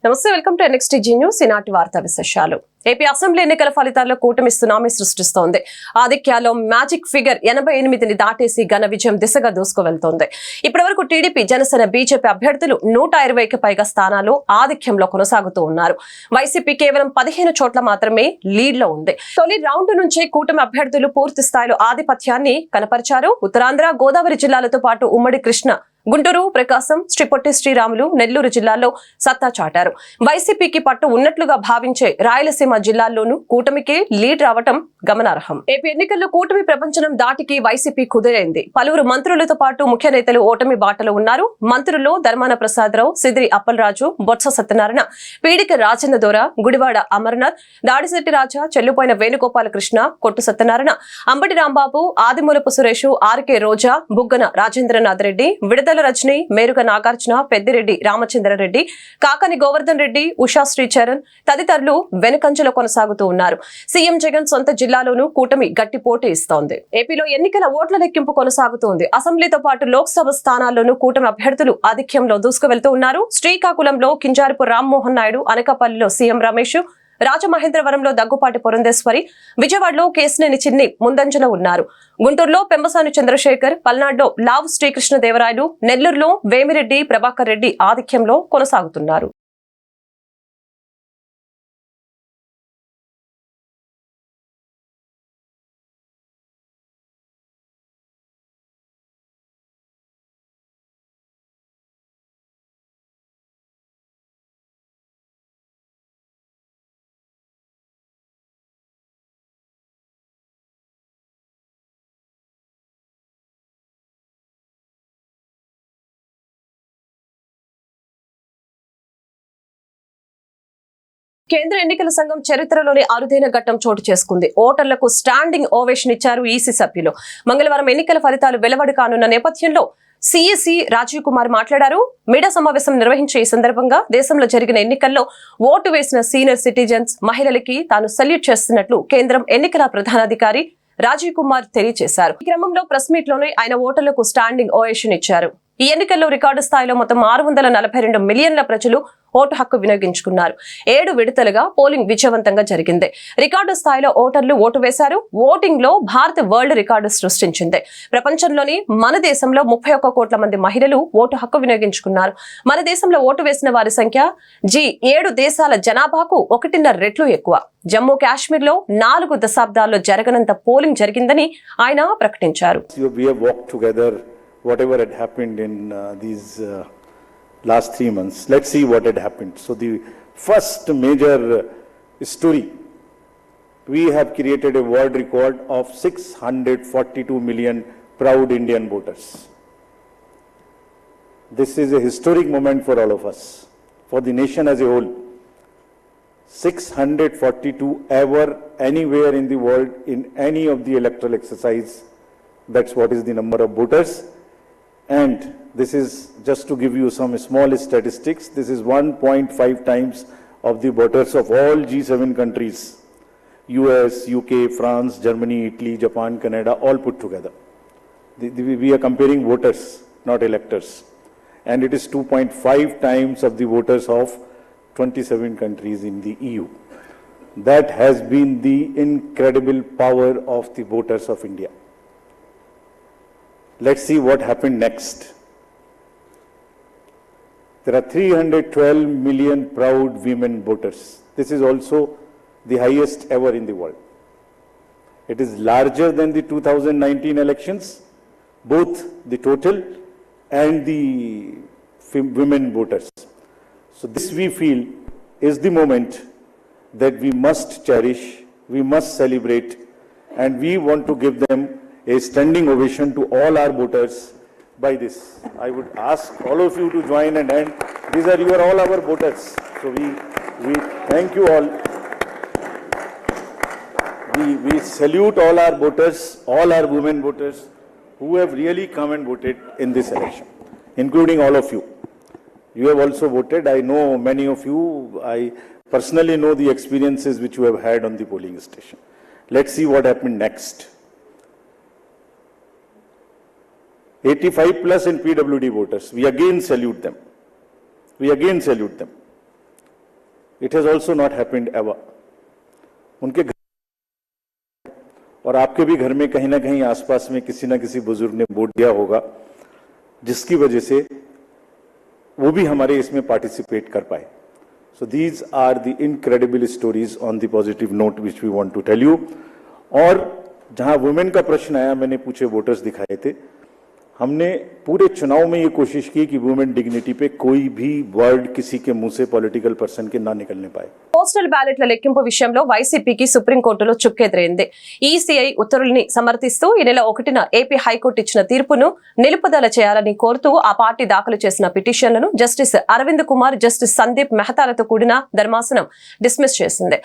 నమస్తే, welcome to NXTG news. ఈనాటి వార్తా విశేషాలు. ఏపీ అసెంబ్లీ ఎన్నికల ఫలితాల్లో కూటమి సునామీ సృష్టిస్తోంది. ఆధిక్యాలో మ్యాజిక్ ఫిగర్ 88ని దాటేసి ఘన విజయం దిశగా దూసుకువెళ్తోంది. ఇప్పటివరకు టీడీపీ, జనసేన, బీజేపీ అభ్యర్థులు 120కి పైగా స్థానాలు ఆధిక్యంలో కొనసాగుతూ ఉన్నారు. వైసీపీ కేవలం 15 చోట్ల మాత్రమే లీడ్ లో ఉంది. తొలి రౌండ్ నుంచే కూటమి అభ్యర్థులు పూర్తి స్థాయిలో ఆధిపత్యాన్ని కనపరిచారు. ఉత్తరాంధ్ర, గోదావరి జిల్లాలతో పాటు ఉమ్మడి కృష్ణ, గుంటూరు, ప్రకాశం, శ్రీ పొట్టి శ్రీరాములు, నెల్లూరు జిల్లాల్లో సత్తా చాటారు. వైసీపీకి పట్టు ఉన్నట్లుగా భావించే రాయలసీమ జిల్లాల్లోనూ కూటమికే లీడ్ రావటం గమనార్హం. ఏపీ ఎన్నికల్లో కూటమి ప్రపంచం దాటికి వైసీపీ కుదిరైంది. పలువురు మంత్రులతో పాటు ముఖ్య నేతలు ఓటమి బాటలో ఉన్నారు. మంత్రుల్లో ధర్మాన ప్రసాదరావు, సిద్రి అప్పలరాజు, బొత్స సత్యనారాయణ, పీడిక రాజన్న దొర, గుడివాడ అమర్నాథ్, దాడిశెట్టి రాజా, చెల్లుపోయిన వేణుగోపాలకృష్ణ, కొట్టు సత్యనారాయణ, అంబటి రాంబాబు, ఆదిమూలపు సురేష్, ఆర్కే రోజా, బుగ్గన రాజేంద్రనాథ్ రెడ్డి, విడదల రజని, మేరుగ నాగార్జున, పెద్దిరెడ్డి రామచంద్రారెడ్డి, కాకాని గోవర్ధన్ రెడ్డి, ఉషా శ్రీచరణ్ తదితరులు వెనుకంజలో కొనసాగుతూ ఉన్నారు. సీఎం జగన్ సొంత జిల్లాలోనూ కూటమి గట్టి పోటీ ఇస్తోంది. ఏపీలో ఎన్నికల ఓట్ల లెక్కింపు కొనసాగుతోంది. అసెంబ్లీతో పాటు లోక్సభ స్థానాల్లోనూ కూటమి అభ్యర్థులు ఆధిక్యంలో దూసుకువెళ్తూ ఉన్నారు. శ్రీకాకుళంలో కింజారపు రామ్మోహన్ నాయుడు, అనకాపల్లిలో సీఎం రమేష్, రాజమహేంద్రవరంలో దగ్గుపాటి పురంధేశ్వరి, విజయవాడలో కేసినేని చిన్ని ముందంజలో ఉన్నారు. గుంటూరులో పెంబసాని చంద్రశేఖర్, పల్నాడులో లావు శ్రీకృష్ణదేవరాయలు, నెల్లూరులో వేమిరెడ్డి ప్రభాకర్ రెడ్డి ఆధిక్యంలో కొనసాగుతున్నారు. కేంద్ర ఎన్నికల సంఘం చరిత్రలోని అరుదైన ఘట్టం చోటు చేసుకుంది. ఓటర్లకు స్టాండింగ్ ఓవేషన్ ఇచ్చారు ఈసీ సభ్యులు. మంగళవారం ఎన్నికల ఫలితాలు వెలువడి కానున్న నేపథ్యంలో సిఎసి రాజీవ్ కుమార్ మాట్లాడారు. మీడియా సమావేశం నిర్వహించే ఈ సందర్భంగా దేశంలో జరిగిన ఎన్నికల్లో ఓటు వేసిన సీనియర్ సిటిజన్స్, మహిళలకి తాను సల్యూట్ చేస్తున్నట్లు కేంద్రం ఎన్నికల ప్రధానాధికారి రాజీవ్ కుమార్ తెలియజేశారు. ఈ క్రమంలో ప్రెస్ మీట్ లోనే ఆయన ఓటర్లకు స్టాండింగ్ ఓవేషన్ ఇచ్చారు. ఈ ఎన్నికల్లో రికార్డు స్థాయిలో మొత్తం 642 మిలియన్ల ప్రజలు ఓటు హక్కు వినియోగించుకున్నారు. 7 విడతలుగా పోలింగ్ విజయవంతంగా జరిగింది. రికార్డు స్థాయిలో ఓటర్లు ఓటు వేశారు. ఓటింగ్ లో భారత్ వరల్డ్ రికార్డు సృష్టించింది. ప్రపంచంలోని మన దేశంలో 31 కోట్ల మంది మహిళలు ఓటు హక్కు వినియోగించుకున్నారు. మన దేశంలో ఓటు వేసిన వారి సంఖ్య G7 దేశాల జనాభాకు 1.5 రెట్లు ఎక్కువ. జమ్మూ కాశ్మీర్ లో 4 దశాబ్దాల్లో జరగనంత పోలింగ్ జరిగిందని ఆయన ప్రకటించారు. Whatever had happened in these last 3 months, let's see what had happened. So the first major story, we have created a world record of 642 million proud Indian voters. This is a historic moment for all of us, for the nation as a whole. 642 ever anywhere in the world in any of the electoral exercise. That's what is the number of voters. And this is just to give you some small statistics. This is 1.5 times of the voters of all G7 countries. US, UK, France, Germany, Italy, Japan, Canada, all put together. We are comparing voters, not electors. And it is 2.5 times of the voters of 27 countries in the EU. That has been the incredible power of the voters of India. Let's see what happened next. There are 312 million proud women voters. This is also the highest ever in the world. It is larger than the 2019 elections, both the total and the women voters. So this, we feel, is the moment that we must cherish, we must celebrate, and we want to give them a standing ovation to all our voters by this. I would ask all of you to join and end. These are all our voters. So we thank you all. We salute all our voters, all our women voters who have really come and voted in this election, including all of you. You have also voted. I know many of you. I personally know the experiences which you have had on the polling station. Let's see what happened next. 85 plus in PWD voters. We again salute them. It has also not happened ever. उनके घर और आपके भी घर में कहीं ना कहीं आसपास में किसी ना किसी बुजुर्ग ने वोट दिया होगा, जिसकी वजह से वो भी हमारे इसमें पार्टिसिपेट कर पाए. So these are the incredible stories on the positive note which we want to tell you. और जहां वुमेन का प्रश्न आया, मैंने पूछे वोटर्स दिखाए थे, हमने पूरे चुनाव में ये कोशिश की कि वुमेन डिग्निटी पे कोई भी वर्ड किसी के मुंह से पॉलिटिकल पर्सन के ना निकलने पाए. పోస్టల్ బ్యాలెట్ల లెక్కింపు విషయంలో వైసీపీకి సుప్రీంకోర్టులో చుక్కెదురైంది. ఈసీఐ ఉత్తర్వుల్ని సమర్థిస్తూ ఈ నెల 1న ఏపీ హైకోర్టు ఇచ్చిన తీర్పును నిలుపుదల చేయాలని కోరుతూ ఆ పార్టీ దాఖలు చేసిన పిటిషన్లను జస్టిస్ అరవింద్ కుమార్, జస్టిస్ సందీప్ మెహతాలతో కూడిన ధర్మాసనం డిస్మిస్ చేసింది.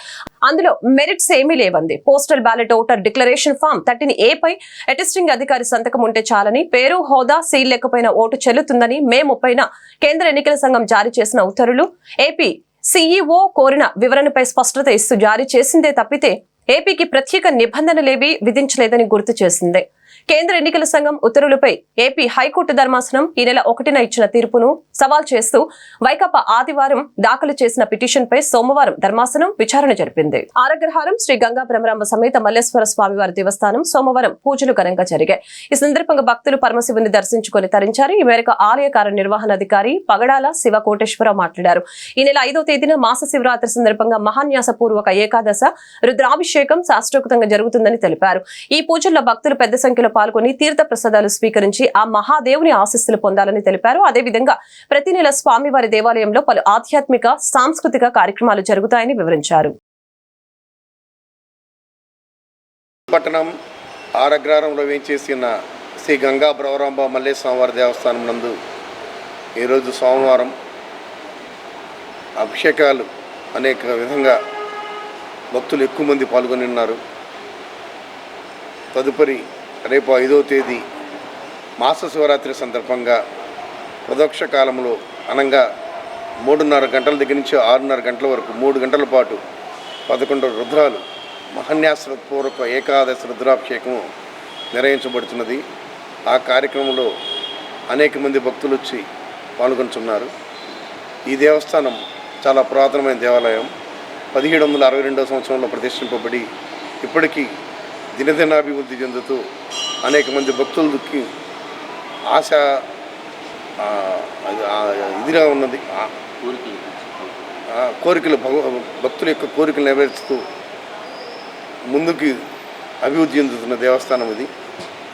అందులో మెరిట్స్ ఏమీ లేవంది. Postal ballot voter declaration form 13A పై అటెస్టింగ్ అధికారి సంతకం ఉంటే చాలని, పేరు, హోదా, సీల్ లేకపోయినా ఓటు చెల్లుతుందని మే 30న కేంద్ర ఎన్నికల సంఘం జారీ చేసిన ఉత్తర్వులు ఏపీ సీఈఓ కోరిన వివరణపై స్పష్టత ఇస్తూ జారీ చేసిందే తప్పితే ఏపీకి ప్రత్యేక నిబంధనలేవీ విధించలేదని గుర్తు చేసింది. కేంద్ర ఎన్నికల సంఘం ఉత్తర్వులపై ఏపీ హైకోర్టు ధర్మాసనం ఈ నెల 1న ఇచ్చిన తీర్పును సవాల్ చేస్తూ వైకాపా ఆదివారం దాఖలు చేసిన పిటిషన్ పై సోమవారం ధర్మాసనం విచారణ జరిపింది. ఆరగ్రహారం శ్రీ గంగా బ్రహ్మరాంబ సమేత మల్లేశ్వర స్వామివారి దేవస్థానం సోమవారం పూజలు ఘనంగా జరిగాయి. ఈ సందర్భంగా భక్తులు పరమశివుని దర్శించుకుని తరించారు. ఈ మేరకు ఆలయ కార్యనిర్వహణాధికారి పగడాల శివ కోటేశ్వరరావు మాట్లాడారు. ఈ నెల 5వ తేదీన మాస శివరాత్రి సందర్భంగా మహాన్యాస పూర్వక ఏకాదశ రుద్రాభిషేకం శాస్త్రోక్తంగా జరుగుతుందని తెలిపారు. ఈ పూజల్లో భక్తులు పెద్ద సంఖ్యలో పాల్గొని తీర్థ ప్రసాదాలు స్వీకరించి ఆ మహాదేవుని ఆశీస్సులు పొందాలని తెలిపారు. అదేవిధంగా ప్రతి నెల స్వామివారి దేవాలయంలో పలు ఆధ్యాత్మిక, సాంస్కృతిక కార్యక్రమాలు జరుగుతాయని వివరించారు. పట్టణం ఆరగ్రహారంలో వేంచేసిన శ్రీ గంగా బ్రహ్మరాంబ మల్లేశ్వర స్వామివారి దేవస్థానం నందు ఈరోజు సోమవారం అభిషేకాలు అనేక విధంగా భక్తులు ఎక్కువ మంది పాల్గొని ఉన్నారు. తదుపరి రేపు 5వ తేదీ మాస శివరాత్రి సందర్భంగా ప్రదోక్ష కాలంలో అనంగా 3:30 గంటల దగ్గర నుంచి 6:30 గంటల వరకు 3 గంటల పాటు 11 రుద్రాలు మహాన్యాసపూర్వక ఏకాదశి రుద్రాభిషేకం నిర్వహించబడుతున్నది. ఆ కార్యక్రమంలో అనేక మంది భక్తులు వచ్చి పాల్గొంటున్నారు. ఈ దేవస్థానం చాలా పురాతనమైన దేవాలయం. 1762వ సంవత్సరంలో ప్రతిష్ఠింపబడి ఇప్పటికీ దినదినాభివృద్ధి చెందుతూ అనేక మంది భక్తులకి ఆశ ఇదిగా ఉన్నది. కోరికలు భక్తుల యొక్క కోరికలు నెరవేర్చుతూ ముందుకు అభివృద్ధి చెందుతున్న దేవస్థానం ఇది.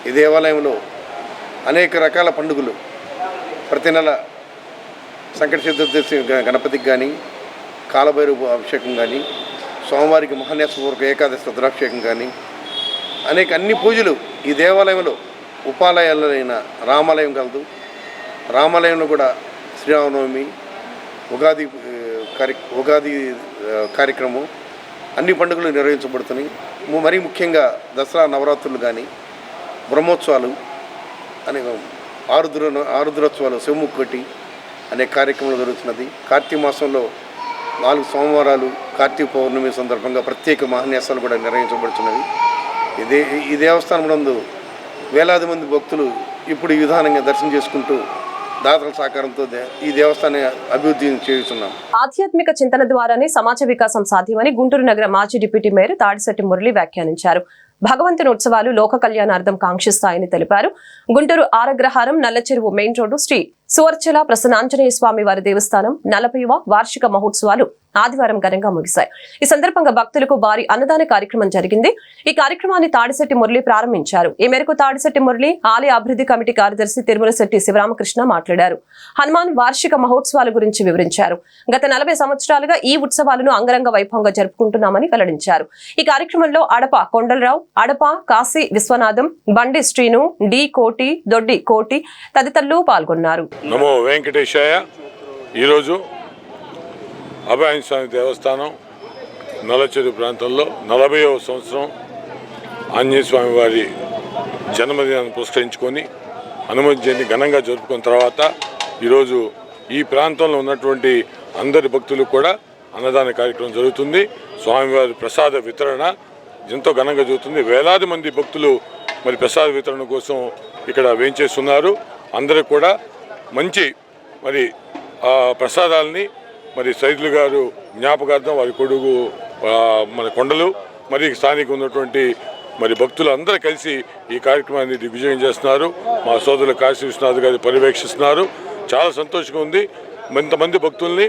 ఈ దేవాలయంలో అనేక రకాల పండుగలు ప్రతి నెల సంకట చతుర్దశి గణపతికి కానీ, కాలభైరవ అభిషేకం కానీ, సోమవారికి మహాన్యాసపూర్వక ఏకాదశి రుద్రాభిషేకం కానీ, అన్ని పూజలు ఈ దేవాలయంలో ఉపాలయాలైన రామాలయం కలదు. రామాలయంలో కూడా శ్రీరామనవమి, ఉగాది కార్యక్రమం, అన్ని పండుగలు నిర్వహించబడుతున్నాయి. మరీ ముఖ్యంగా దసరా, నవరాత్రులు కానీ, బ్రహ్మోత్సవాలు అనే ఆరుద్రోత్సవాలు, శివముక్కటి అనే కార్యక్రమాలు జరుగుతున్నది. కార్తీక మాసంలో 4 సోమవారాలు, కార్తీక పౌర్ణమి సందర్భంగా ప్రత్యేక మహాన్యాసాలు కూడా నిర్వహించబడుతున్నవి. ఈ దేవస్థానం నందు వేలాది మంది భక్తులు ఇప్పుడు ఈ విధానంగా దర్శనం చేసుకుంటూ దాతల సహకారంతో ఈ దేవస్థానాన్ని అభివృద్ధి చేస్తున్నాం. ఆధ్యాత్మిక చింతన ద్వారానే సమాజ వికాసం సాధ్యమని గుంటూరు నగర మాజీ డిప్యూటీ మేయర్ తాడిశెట్టి మురళి వ్యాఖ్యానించారు. భగవంతుని ఉత్సవాలు లోక కళ్యాణార్థం కాంక్షిస్తాయని తెలిపారు. గుంటూరు ఆరగ్రహారం నల్లచెరువు మెయిన్ రోడ్డు శ్రీ సువర్చల ప్రసన్నాంజనేయ స్వామి వారి దేవస్థానం 40వ వార్షిక మహోత్సవాలు ఆదివారం ఘనంగా ముగిశాయి. ఈ సందర్భంగా భక్తులకు భారీ అన్నదాన కార్యక్రమం జరిగింది. ఈ కార్యక్రమాన్ని తాడిశెట్టి మురళి ప్రారంభించారు. ఈ మేరకు తాడిశెట్టి మురళి ఆలయ అభివృద్ధి కమిటీ కార్యదర్శి తిరుమలశెట్టి శివరామకృష్ణ మాట్లాడారు. హనుమాన్ వార్షిక మహోత్సవాల గురించి వివరించారు. గత 40 సంవత్సరాలుగా ఈ ఉత్సవాలను అంగరంగ వైభవంగా జరుపుకుంటున్నామని వెల్లడించారు. ఈ కార్యక్రమంలో అడప కొండలరావు, అడప కాశీ విశ్వనాథం, బండి శ్రీను, డి కోటి, దొడ్డి కోటి తదితరులు పాల్గొన్నారు. నమో వెంకటేశాయ. ఈరోజు అభయ స్వామి దేవస్థానం నల్లచెరువు ప్రాంతంలో 40వ సంవత్సరం ఆంజనేయ స్వామి వారి జన్మదినాన్ని పురస్కరించుకొని హనుమత్ జయంతి ఘనంగా జరుపుకున్న తర్వాత ఈరోజు ఈ ప్రాంతంలో ఉన్నటువంటి అందరి భక్తులు కూడా అన్నదాన కార్యక్రమం జరుగుతుంది. స్వామివారి ప్రసాద వితరణ ఎంతో ఘనంగా జరుగుతుంది. వేలాది మంది భక్తులు మరి ప్రసాద వితరణ కోసం ఇక్కడ వేంచేస్తున్నారు. అందరూ కూడా మంచి మరి ప్రసాదాలని మరి సైదులు గారు జ్ఞాపకార్థం వారి కొడుకు మన కొండలు మరి స్థానిక ఉన్నటువంటి మరి భక్తులు అందరూ కలిసి ఈ కార్యక్రమాన్ని దిగ్విజయం చేస్తున్నారు. మా సోదరులు కాశీ విశ్వనాథ్ గారు పర్యవేక్షిస్తున్నారు. చాలా సంతోషంగా ఉంది. ఇంతమంది భక్తుల్ని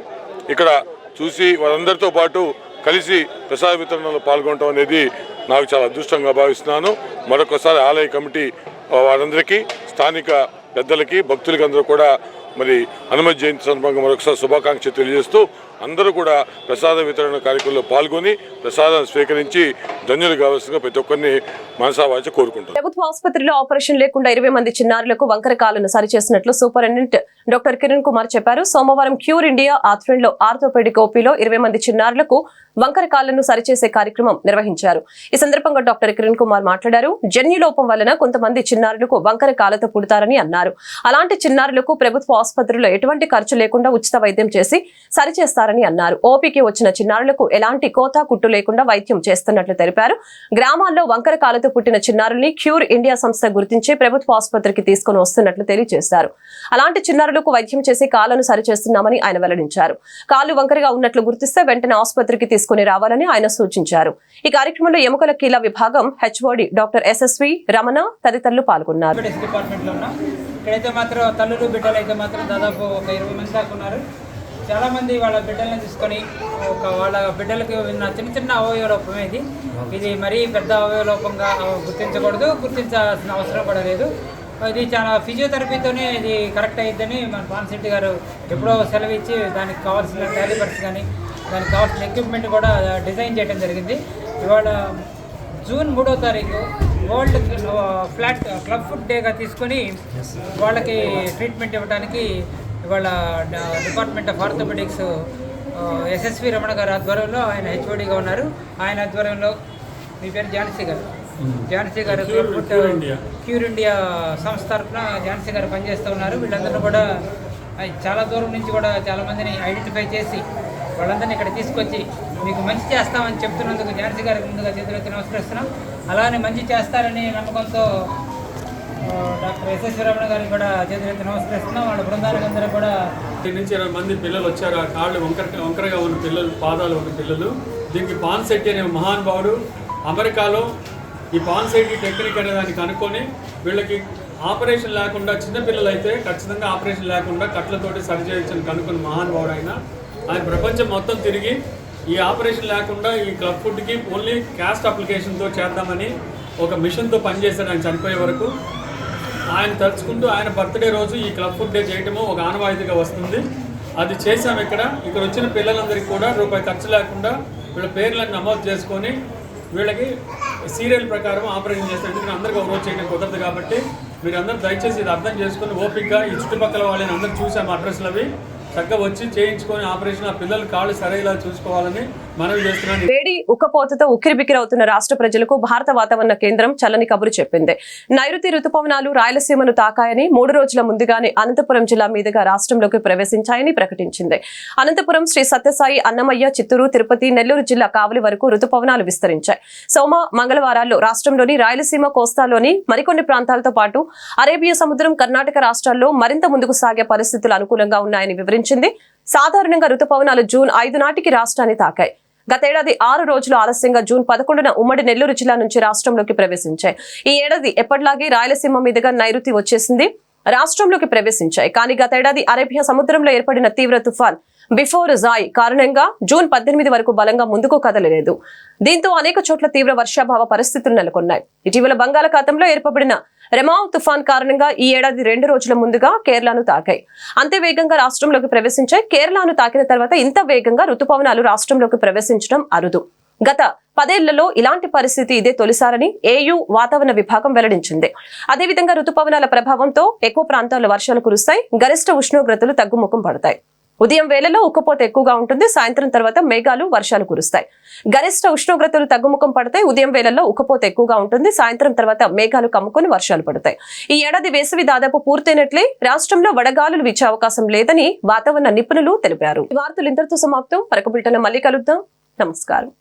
ఇక్కడ చూసి వారందరితో పాటు కలిసి ప్రసాద వితరణలో పాల్గొనడం అనేది నాకు చాలా అదృష్టంగా భావిస్తున్నాను. మరొకసారి ఆలయ కమిటీ వారందరికీ, స్థానిక పెద్దలకి, భక్తులకి అందరూ కూడా మరి హనుమత్ జయంతి సందర్భంగా మరొకసారి శుభాకాంక్షలు తెలియజేస్తూ అందరూ కూడా ప్రసాద వితరణ కార్యక్రమంలో పాల్గొని ప్రసాదాన్ని స్వీకరించి ధన్యులు కావాల్సిందిగా ప్రతి ఒక్కరిని మనసావాచ కోరుకుంటారు. ప్రభుత్వ ఆసుపత్రిలో ఆపరేషన్ లేకుండా 20 మంది చిన్నారులకు వంకర కాళ్లను సరిచేసినట్లు సూపరింటెండెంట్ డాక్టర్ కిరణ్ కుమార్ చెప్పారు. సోమవారం క్యూర్ ఇండియా ఆధ్వర్యంలో ఆర్థోపెడిక్ ఓపీలో 20 మంది చిన్నారులకు వంకర కాళ్లను సరిచేసే కార్యక్రమం నిర్వహించారు. ఈ సందర్భంగా డాక్టర్ కిరణ్ కుమార్ మాట్లాడారు. జన్యులోపం వలన కొంతమంది చిన్నారులకు వంకర కాళ్లతో పుడతారని అన్నారు. అలాంటి చిన్నారులకు ప్రభుత్వ ఆసుపత్రిలో ఎటువంటి ఖర్చు లేకుండా ఉచిత వైద్యం చేసి సరిచేస్తారని అన్నారు. ఓపీకి వచ్చిన చిన్నారులకు ఎలాంటి కోతా కుట్టు లేకుండా వైద్యం చేస్తున్నట్లు తెలిపారు. గ్రామాల్లో వంకర కాళ్లతో పుట్టిన చిన్నారుల్ని క్యూర్ ఇండియా సంస్థ గుర్తించి ప్రభుత్వ ఆసుపత్రికి తీసుకుని వస్తున్నట్లు తెలియజేశారు. అలాంటి చిన్నారులకు వైద్యం చేసి కాళ్లను సరిచేస్తున్నామని ఆయన వెల్లడించారు. కాళ్లు వంకరగా ఉన్నట్లు గుర్తిస్తే వెంటనే ఆసుపత్రికి తీసుకుని రావాలని ఆయన సూచించారు. ఈ కార్యక్రమంలో ఎముకల కీల విభాగం హెచ్ఓడి డాక్టర్ ఎస్ఎస్వి రమణ తదితరులు పాల్గొన్నారు. ఇక్కడైతే మాత్రం తల్లులు బిడ్డలు అయితే మాత్రం దాదాపు ఒక 20 మంది దాకా ఉన్నారు. చాలామంది వాళ్ళ బిడ్డలను తీసుకొని వాళ్ళ బిడ్డలకి ఉన్న చిన్న చిన్న అవయవ లోపమే ఇది మరీ పెద్ద అవయవ లోపంగా గుర్తించకూడదు, గుర్తించాల్సిన అవసరం కూడా లేదు. ఇది చాలా ఫిజియోథెరపీతోనే ఇది కరెక్ట్ అయ్యిద్దని మన పాన్శెట్టి గారు ఎప్పుడో సెలవిచ్చి దానికి కావాల్సిన క్యాలిబర్స్ కానీ దానికి కావాల్సిన ఎక్విప్మెంట్ కూడా డిజైన్ చేయడం జరిగింది. ఇవాళ జూన్ 3వ తారీఖు వరల్డ్ ఫ్లాట్ క్లబ్ ఫుట్ డేగా తీసుకొని వాళ్ళకి ట్రీట్మెంట్ ఇవ్వడానికి ఇవాళ department of orthopaedics SSV Ramana గారు ఆధ్వర్యంలో ఆయన హెచ్ఓడిగా ఉన్నారు. ఆయన ఆధ్వర్యంలో మీ పేరు ఝాన్సీ గారు క్యూర్ ఇండియా సంస్థ తరఫున ఝాన్సీ గారు పనిచేస్తూ ఉన్నారు. వీళ్ళందరూ కూడా చాలా దూరం నుంచి కూడా చాలామందిని ఐడెంటిఫై చేసి వాళ్ళందరినీ ఇక్కడ తీసుకొచ్చి మీకు మంచి చేస్తామని చెప్తున్నందుకు ఝాన్సీ గారికి ముందుగా చేతులెత్తి నమస్కరిస్తున్నాం. అలానే మంచి చేస్తారని నమ్మకంతో డాక్టర్ ఎస్ఎస్ రమణ గారికి కూడా చేతులెత్తి నమస్కరిస్తున్నాం. వాళ్ళ బృందానికి అందరూ కూడా నుంచి 20 మంది పిల్లలు వచ్చారు. ఆ కాళ్ళు వంకరగా ఉన్న పిల్లలు, పాదాలు ఉన్న పిల్లలు. దీనికి పాన్సెట్టి అనే మహానుభావుడు అమెరికాలో ఈ పాన్సెట్టి టెక్నిక్ అనే దాన్ని కనుక్కొని వీళ్ళకి ఆపరేషన్ లేకుండా, చిన్నపిల్లలు అయితే ఖచ్చితంగా ఆపరేషన్ లేకుండా కట్లతోటి సరిచేయచ్చని కనుక్కున్న మహానుభావుడు ఆయన ప్రపంచం మొత్తం తిరిగి ఈ ఆపరేషన్ లేకుండా ఈ క్లబ్ ఫుడ్కి ఓన్లీ క్యాస్ట్ అప్లికేషన్తో చేద్దామని ఒక మిషన్తో పనిచేశాడు ఆయన చనిపోయే వరకు. ఆయన తలుచుకుంటూ ఆయన బర్త్డే రోజు ఈ క్లబ్ ఫుడ్ డే చేయటము ఒక ఆనవాయితీగా వస్తుంది. అది చేసాము. ఇక్కడ వచ్చిన పిల్లలందరికీ కూడా రూపాయి ఖర్చు లేకుండా వీళ్ళ పేర్లను నమోదు చేసుకొని వీళ్ళకి సీరియల్ ప్రకారం ఆపరేషన్ చేస్తాం. ఎందుకంటే అందరికీ ఒక రోజు చేయడం కుదరదు కాబట్టి మీరు అందరూ దయచేసి ఇది అర్థం చేసుకొని ఓపికగా ఈ చుట్టుపక్కల వాళ్ళని అందరూ చూసాము. అడ్రస్లు అవి చక్కగా వచ్చి చేయించుకొని ఆపరేషన్ ఆ పిల్లల కాళ్ళు సరైలా చూసుకోవాలని మనవి చేస్తున్నాను. వేడి ఉక్కపోతతో ఉక్కిరిబిక్కిరవుతున్న రాష్ట్ర ప్రజలకు భారత వాతావరణ కేంద్రం చల్లని కబురు చెప్పింది. నైరుతి రుతుపవనాలు రాయలసీమను తాకాయని 3 రోజుల ముందుగానే అనంతపురం జిల్లా మీదుగా రాష్ట్రంలోకి ప్రవేశించాయని ప్రకటించింది. అనంతపురం, శ్రీ సత్యసాయి, అన్నమయ్య, చిత్తూరు, తిరుపతి, నెల్లూరు జిల్లా కావలి వరకు రుతుపవనాలు విస్తరించాయి. సోమ, మంగళవారాల్లో రాష్ట్రంలోని రాయలసీమ, కోస్తాలోని మరికొన్ని ప్రాంతాలతో పాటు అరేబియా సముద్రం, కర్ణాటక రాష్ట్రాల్లో మరింత ముందుకు సాగే పరిస్థితులు అనుకూలంగా ఉన్నాయని వివరించింది. సాధారణంగా రుతుపవనాలు జూన్ 5 నాటికి రాష్ట్రాన్ని తాకాయి. గతేడాది 6 రోజులు ఆలస్యంగా జూన్ 11న ఉమ్మడి నెల్లూరు జిల్లా నుంచి రాష్ట్రంలోకి ప్రవేశించాయి. ఈ ఏడాది ఎప్పటిలాగే రాయలసీమ మీదుగా నైరుతి వచ్చేసింది, రాష్ట్రంలోకి ప్రవేశించాయి. కానీ గతేడాది అరేబియా సముద్రంలో ఏర్పడిన తీవ్ర తుఫాన్ బిఫోర్ జాయ్ కారణంగా జూన్ 18 వరకు బలంగా ముందుకు కదలలేదు. దీంతో అనేక చోట్ల తీవ్ర వర్షాభావ పరిస్థితులు నెలకొన్నాయి. ఇటీవల బంగాళాఖాతంలో ఏర్పడిన రెమావ్ తుఫాన్ కారణంగా ఈ ఏడాది 2 రోజుల ముందుగా కేరళను తాకాయి. అంతే వేగంగా రాష్ట్రంలోకి ప్రవేశించాయి. కేరళను తాకిన తర్వాత ఇంత వేగంగా రుతుపవనాలు రాష్ట్రంలోకి ప్రవేశించడం అరుదు. గత 10 ఏళ్లలో ఇలాంటి పరిస్థితి ఇదే తొలిసారని ఏయూ వాతావరణ విభాగం వెల్లడించింది. అదేవిధంగా రుతుపవనాల ప్రభావంతో ఎక్కువ ప్రాంతాల్లో వర్షాలు కురుస్తాయి, గరిష్ట ఉష్ణోగ్రతలు తగ్గుముఖం పడతాయి. ఉదయం వేళలో ఉక్కపోత ఎక్కువగా ఉంటుంది, సాయంత్రం తర్వాత మేఘాలు, వర్షాలు కురుస్తాయి. గరిష్ట ఉష్ణోగ్రతలు తగ్గుముఖం పడతాయి. ఉదయం వేళల్లో ఉక్కపోత ఎక్కువగా ఉంటుంది, సాయంత్రం తర్వాత మేఘాలు కమ్ముకొని వర్షాలు పడతాయి. ఈ ఏడాది వేసవి దాదాపు పూర్తయినట్లే. రాష్ట్రంలో వడగాలులు వీచే అవకాశం లేదని వాతావరణ నిపుణులు తెలిపారు. ఈ వార్తలు ఇంతటితో సమాప్తం. మరొక బులెటిన్లో మళ్ళీ కలుద్దాం. నమస్కారం.